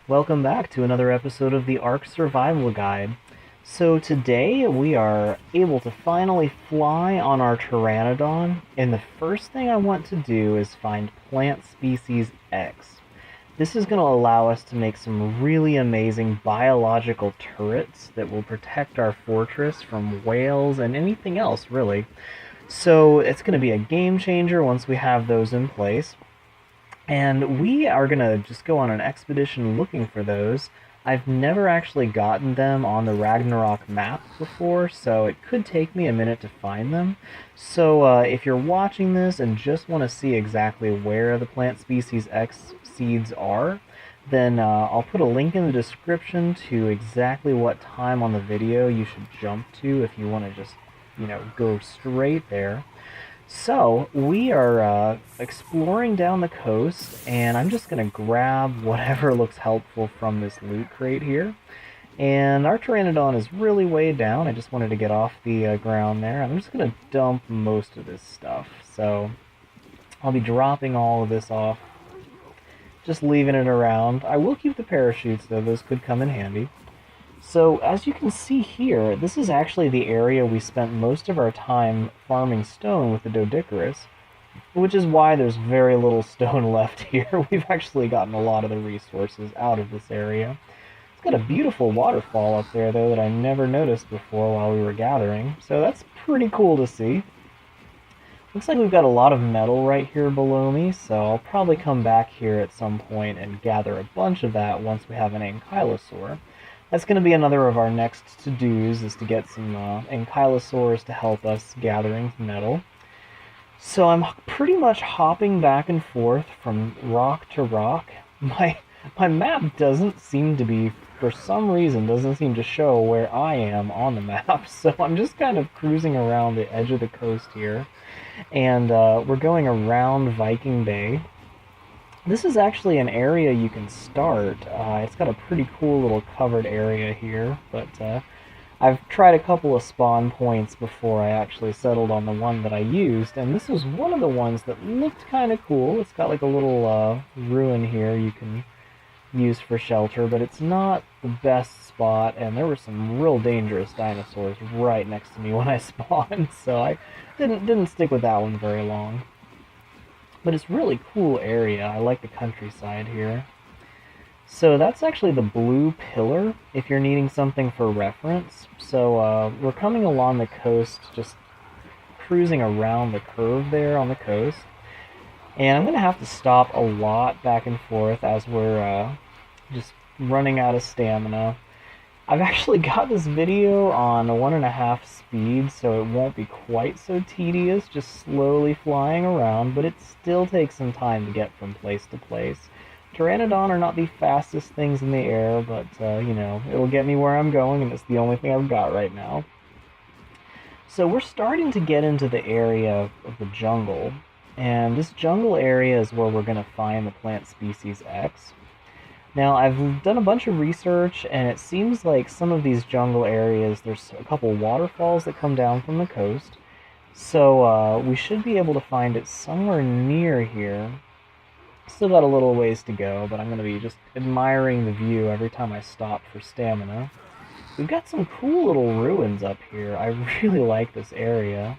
Welcome back to another episode of the Ark Survival Guide. So today we are able to finally fly on our Pteranodon, and the first thing I want to do is find plant species X. This is going to allow us to make some really amazing biological turrets that will protect our fortress from whales and anything else, really. So it's going to be a game changer once we have those in place. And we are going to just go on an expedition looking for those. I've never actually gotten them on the Ragnarok map before, so it could take me a minute to find them. So if you're watching this and just want to see exactly where the plant species X seeds are, then I'll put a link in the description to exactly what time on the video you should jump to if you want to just, go straight there. So, we are exploring down the coast, and I'm just going to grab whatever looks helpful from this loot crate here. And our Pteranodon is really way down. I just wanted to get off the ground there. I'm just going to dump most of this stuff. So, I'll be dropping all of this off, just leaving it around. I will keep the parachutes, though. Those could come in handy. So, as you can see here, this is actually the area we spent most of our time farming stone with the Doedicurus, which is why there's very little stone left here. We've actually gotten a lot of the resources out of this area. It's got a beautiful waterfall up there, though, that I never noticed before while we were gathering, so that's pretty cool to see. Looks like we've got a lot of metal right here below me, so I'll probably come back here at some point and gather a bunch of that once we have an ankylosaur. That's going to be another of our next to-dos, is to get some ankylosaurs to help us gathering metal. So I'm pretty much hopping back and forth from rock to rock. My map doesn't seem to be, for some reason, doesn't seem to show where I am on the map. So I'm just kind of cruising around the edge of the coast here. And we're going around Viking Bay. This is actually an area you can start. It's got a pretty cool little covered area here, but I've tried a couple of spawn points before I actually settled on the one that I used, and this was one of the ones that looked kind of cool. It's got like a little ruin here you can use for shelter, but it's not the best spot, and there were some real dangerous dinosaurs right next to me when I spawned, so I didn't stick with that one very long. But it's a really cool area. I like the countryside here. So that's actually the blue pillar, if you're needing something for reference. So we're coming along the coast, just cruising around the curve there on the coast. And I'm going to have to stop a lot back and forth as we're just running out of stamina. I've actually got this video on 1.5 speed, so it won't be quite so tedious, just slowly flying around, but it still takes some time to get from place to place. Pteranodon are not the fastest things in the air, but, it'll get me where I'm going, and it's the only thing I've got right now. So we're starting to get into the area of the jungle, and this jungle area is where we're going to find the plant species X. Now, I've done a bunch of research, and it seems like some of these jungle areas, there's a couple waterfalls that come down from the coast, so we should be able to find it somewhere near here. Still got a little ways to go, but I'm going to be just admiring the view every time I stop for stamina. We've got some cool little ruins up here. I really like this area.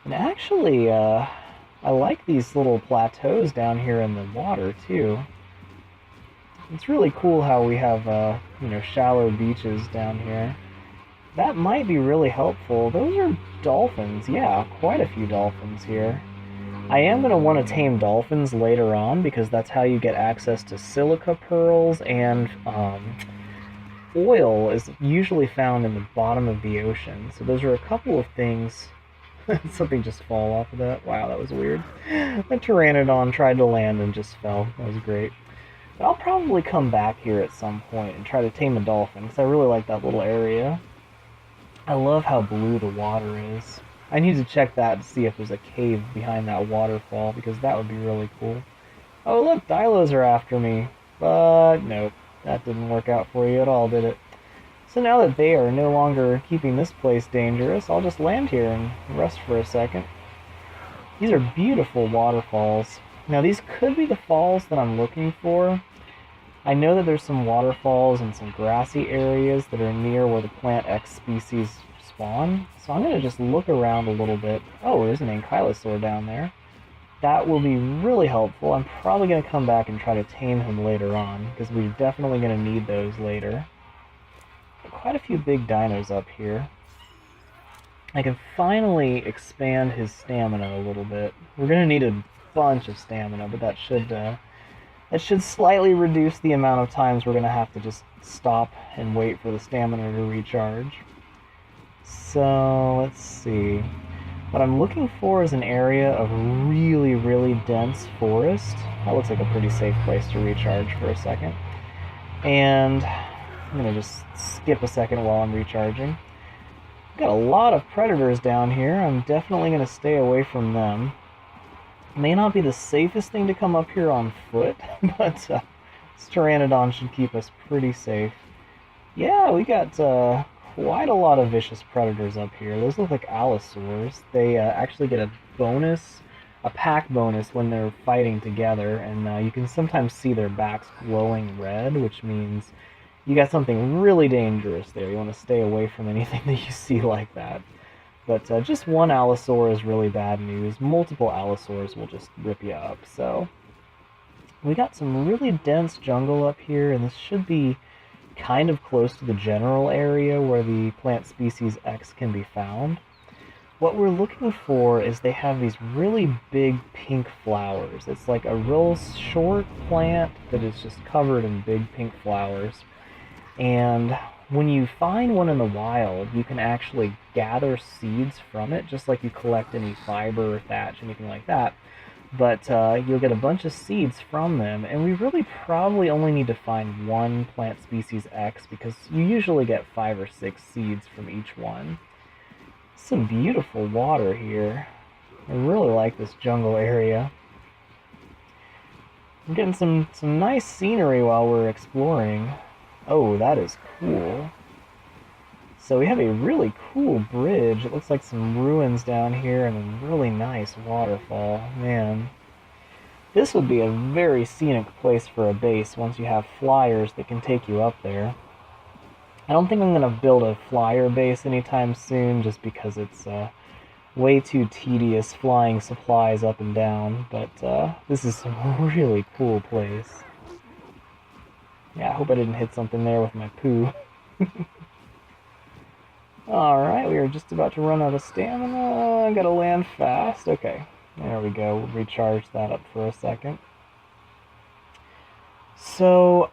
And actually, I like these little plateaus down here in the water, too. It's really cool how we have, shallow beaches down here. That might be really helpful. Those are dolphins. Yeah, quite a few dolphins here. I am going to want to tame dolphins later on, because that's how you get access to silica pearls, and oil is usually found in the bottom of the ocean. So those are a couple of things. Something just fall off of that. Wow, that was weird. The Pteranodon tried to land and just fell. That was great. But I'll probably come back here at some point and try to tame a dolphin, because I really like that little area. I love how blue the water is. I need to check that to see if there's a cave behind that waterfall, because that would be really cool. Oh look, Dilos are after me. But nope, that didn't work out for you at all, did it? So now that they are no longer keeping this place dangerous, I'll just land here and rest for a second. These are beautiful waterfalls. Now these could be the falls that I'm looking for. I know that there's some waterfalls and some grassy areas that are near where the plant X species spawn, so I'm going to just look around a little bit. Oh, there's an ankylosaur down there. That will be really helpful. I'm probably going to come back and try to tame him later on, because we're definitely going to need those later. Quite a few big dinos up here. I can finally expand his stamina a little bit. We're going to need a bunch of stamina, but that should slightly reduce the amount of times we're going to have to just stop and wait for the stamina to recharge. So, let's see. What I'm looking for is an area of really, really dense forest. That looks like a pretty safe place to recharge for a second. And I'm going to just skip a second while I'm recharging. Got a lot of predators down here. I'm definitely going to stay away from them. May not be the safest thing to come up here on foot, but this Pteranodon should keep us pretty safe. Yeah, we got quite a lot of vicious predators up here. Those look like allosaurs. They actually get a bonus, a pack bonus when they're fighting together, and you can sometimes see their backs glowing red, which means you got something really dangerous there. You want to stay away from anything that you see like that. But just one allosaur is really bad news. Multiple allosaurs will just rip you up. So we got some really dense jungle up here, and this should be kind of close to the general area where the plant species X can be found. What we're looking for is they have these really big pink flowers. It's like a real short plant that is just covered in big pink flowers. And when you find one in the wild, you can actually gather seeds from it, just like you collect any fiber or thatch, anything like that. But you'll get a bunch of seeds from them, and we really probably only need to find one plant species X, because you usually get 5 or 6 seeds from each one. Some beautiful water here. I really like this jungle area. I'm getting some nice scenery while we're exploring. Oh, that is cool. So we have a really cool bridge. It looks like some ruins down here and a really nice waterfall. Man, this would be a very scenic place for a base once you have flyers that can take you up there. I don't think I'm going to build a flyer base anytime soon, just because it's way too tedious flying supplies up and down, but this is a really cool place. Yeah, I hope I didn't hit something there with my poo. Alright, we are just about to run out of stamina. I gotta land fast. Okay, there we go. We'll recharge that up for a second. So,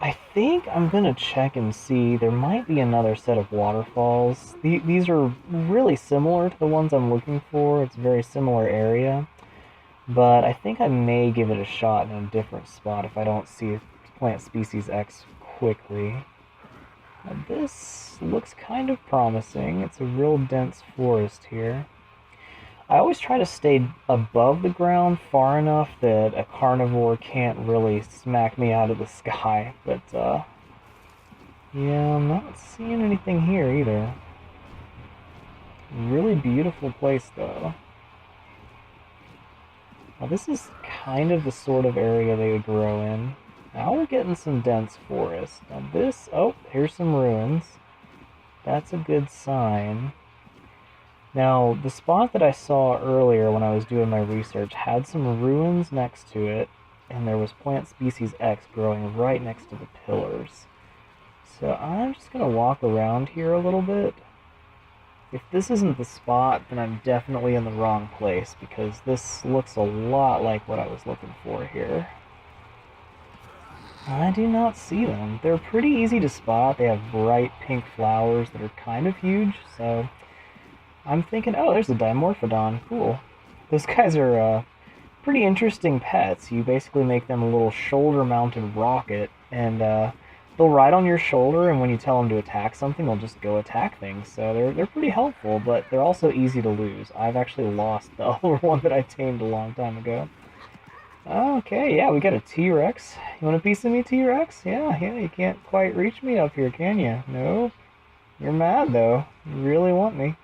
I think I'm gonna check and see. There might be another set of waterfalls. These are really similar to the ones I'm looking for. It's a very similar area. But I think I may give it a shot in a different spot if I don't see plant species X quickly. Now, this looks kind of promising. It's a real dense forest here. I always try to stay above the ground far enough that a carnivore can't really smack me out of the sky, but yeah, I'm not seeing anything here either. Really beautiful place though. Now this is kind of the sort of area they would grow in. Now we're getting some dense forest. Now this, oh, here's some ruins. That's a good sign. Now, the spot that I saw earlier when I was doing my research had some ruins next to it, and there was plant species X growing right next to the pillars. So I'm just going to walk around here a little bit. If this isn't the spot, then I'm definitely in the wrong place, because this looks a lot like what I was looking for here. I do not see them. They're pretty easy to spot. They have bright pink flowers that are kind of huge, so I'm thinking, oh, there's a Dimorphodon. Cool. Those guys are pretty interesting pets. You basically make them a little shoulder-mounted rocket, and they'll ride on your shoulder, and when you tell them to attack something, they'll just go attack things. So they're pretty helpful, but they're also easy to lose. I've actually lost the other one that I tamed a long time ago. Okay, yeah, we got a T-Rex. You want a piece of me, T-Rex? Yeah, you can't quite reach me up here, can you? No? You're mad, though. You really want me.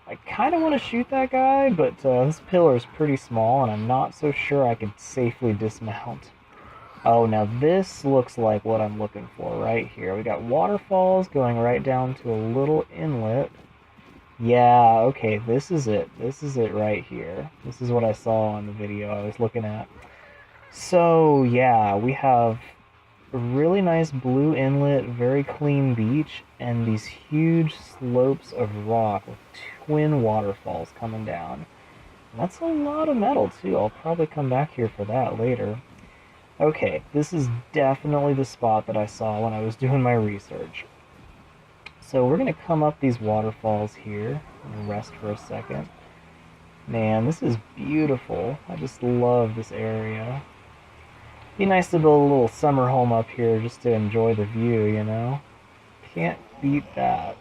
I kind of want to shoot that guy, but this pillar is pretty small, and I'm not so sure I could safely dismount. Oh, now this looks like what I'm looking for right here. We got waterfalls going right down to a little inlet. Yeah, okay, this is it. This is it right here. This is what I saw on the video I was looking at. So, yeah, we have a really nice blue inlet, very clean beach, and these huge slopes of rock with twin waterfalls coming down. And that's a lot of metal, too. I'll probably come back here for that later. Okay, this is definitely the spot that I saw when I was doing my research. So we're going to come up these waterfalls here and rest for a second. Man, this is beautiful. I just love this area. Be nice to build a little summer home up here just to enjoy the view, you know? Can't beat that.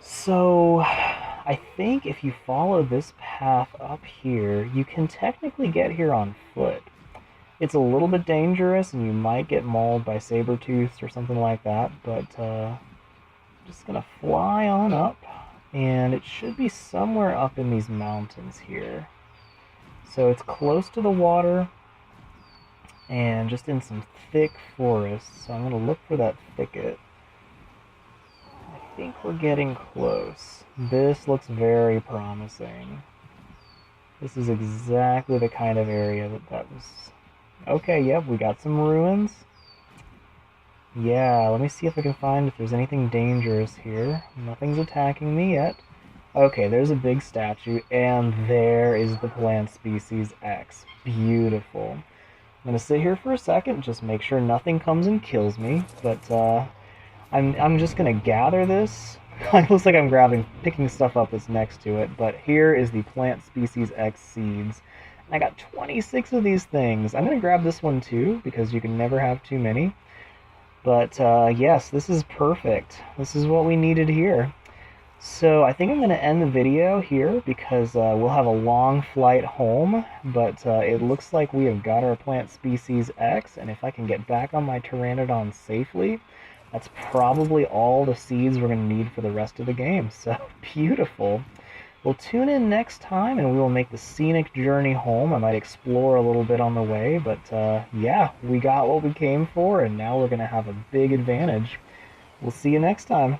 So, I think if you follow this path up here, you can technically get here on foot. It's a little bit dangerous and you might get mauled by saber-tooths or something like that, but I'm just gonna fly on up, and it should be somewhere up in these mountains here. So it's close to the water and just in some thick forest, so I'm gonna look for that thicket. I think we're getting close. This looks very promising. This is exactly the kind of area that was... Okay, yep, we got some ruins. Yeah, let me see if I can find if there's anything dangerous here. Nothing's attacking me yet. Okay, there's a big statue, and there is the plant species X. Beautiful. I'm gonna sit here for a second, just make sure nothing comes and kills me, but I'm just gonna gather this. It looks like I'm picking stuff up that's next to it, but here is the plant species X seeds. I got 26 of these things. I'm gonna grab this one too, because you can never have too many. But yes, this is perfect. This is what we needed here. So I think I'm going to end the video here because we'll have a long flight home, but it looks like we have got our plant species X, and if I can get back on my Pteranodon safely, that's probably all the seeds we're going to need for the rest of the game. So beautiful. We'll tune in next time and we will make the scenic journey home. I might explore a little bit on the way, but yeah, we got what we came for and now we're going to have a big advantage. We'll see you next time.